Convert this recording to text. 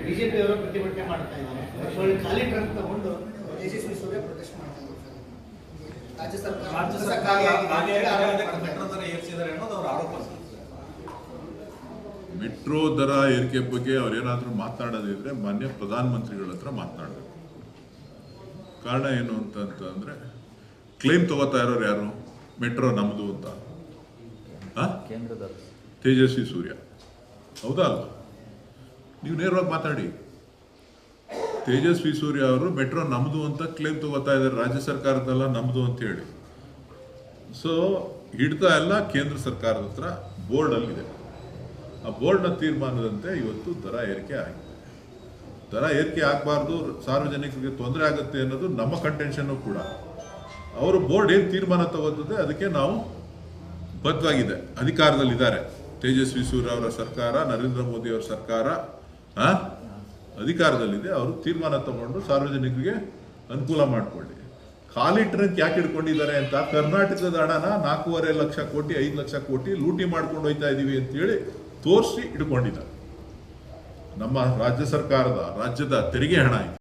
BJP ಅವರು ಪ್ರತಿಭಟನೆ ಮಾಡ್ತಾ ಇದ್ದಾರೆ. ಖಾಲಿ ಟ್ರಕ್ ತಗೊಂಡು ಯಶಸ್ವಿ ಸೂರ್ಯ ಪ್ರೊಟೆಸ್ಟ್ ಮಾಡ್ತಾ ಇದ್ದಾರೆ. ರಾಜ್ಯ ಸರ್ಕಾರ ಮೆಟ್ರೋ ದರ ಏರಿಸಿದ್ದಾರೆ ಅನ್ನೋದು ಅವರ ಆರೋಪ. ಮೆಟ್ರೋ ದರ ಏರಿಕೆ ಬಗ್ಗೆ ಅವ್ರೇನಾದ್ರೂ ಮಾತನಾಡೋದಿದ್ರೆ ಮಾನ್ಯ ಪ್ರಧಾನಮಂತ್ರಿಗಳ ಹತ್ರ ಮಾತನಾಡಬೇಕು. ಕಾರಣ ಏನು ಅಂತಂದ್ರೆ ಕ್ಲೈಮ್ ತಗೋತಾ ಇರೋರು ಯಾರು? ಮೆಟ್ರೋ ನಮ್ದು ಅಂತ ತೇಜಸ್ವಿ ಸೂರ್ಯ, ಹೌದಾ ಅಲ್ವಾ? ನೀವು ನೇರವಾಗಿ ಮಾತಾಡಿ. ತೇಜಸ್ವಿ ಸೂರ್ಯ ಅವರು ಮೆಟ್ರೋ ನಮ್ದು ಅಂತ ಕ್ಲೇಮ್ ತಗೋತಾ ಇದ್ದಾರೆ, ರಾಜ್ಯ ಸರ್ಕಾರದಲ್ಲ ನಮ್ದು ಅಂತ ಹೇಳಿ. ಸೊ ಹಿಡ್ತಾ ಎಲ್ಲ ಕೇಂದ್ರ ಸರ್ಕಾರದ ಹತ್ರ ಬೋರ್ಡಲ್ಲಿದೆ. ಆ ಬೋರ್ಡ್ನ ತೀರ್ಮಾನದಂತೆ ಇವತ್ತು ದರ ಏರಿಕೆ ಆಗಿದೆ. ದರ ಏರಿಕೆ ಆಗಬಾರ್ದು, ಸಾರ್ವಜನಿಕರಿಗೆ ತೊಂದರೆ ಆಗುತ್ತೆ ಅನ್ನೋದು ನಮ್ಮ ಕಂಟೆನ್ಷನ್ನು ಕೂಡ. ಅವರು ಬೋರ್ಡ್ ಏನು ತೀರ್ಮಾನ ತಗೋತದೆ ಅದಕ್ಕೆ ನಾವು ಬದ್ಧವಾಗಿದೆ. ಅಧಿಕಾರದಲ್ಲಿದ್ದಾರೆ ತೇಜಸ್ವಿ ಸೂರ್ಯ ಅವರ ಸರ್ಕಾರ, ನರೇಂದ್ರ ಮೋದಿ ಅವರ ಸರ್ಕಾರ ಅಧಿಕಾರದಲ್ಲಿದೆ. ಅವರು ತೀರ್ಮಾನ ತಗೊಂಡು ಸಾರ್ವಜನಿಕರಿಗೆ ಅನುಕೂಲ ಮಾಡಿಕೊಳ್ಳಿ. ಖಾಲಿ ಟ್ರಕ್ ಯಾಕೆ ಹಿಡ್ಕೊಂಡಿದ್ದಾರೆ ಅಂತ, ಕರ್ನಾಟಕದ ಹಣನ 4.5 ಲಕ್ಷ ಕೋಟಿ 5 ಲಕ್ಷ ಕೋಟಿ ಲೂಟಿ ಮಾಡ್ಕೊಂಡು ಹೋಯ್ತಾ ಇದೀವಿ ಅಂತೇಳಿ ತೋರಿಸಿ ಹಿಡ್ಕೊಂಡಿದ್ದಾರೆ. ನಮ್ಮ ರಾಜ್ಯ ಸರ್ಕಾರದ ರಾಜ್ಯದ ತೆರಿಗೆ ಹಣ ಇದೆ.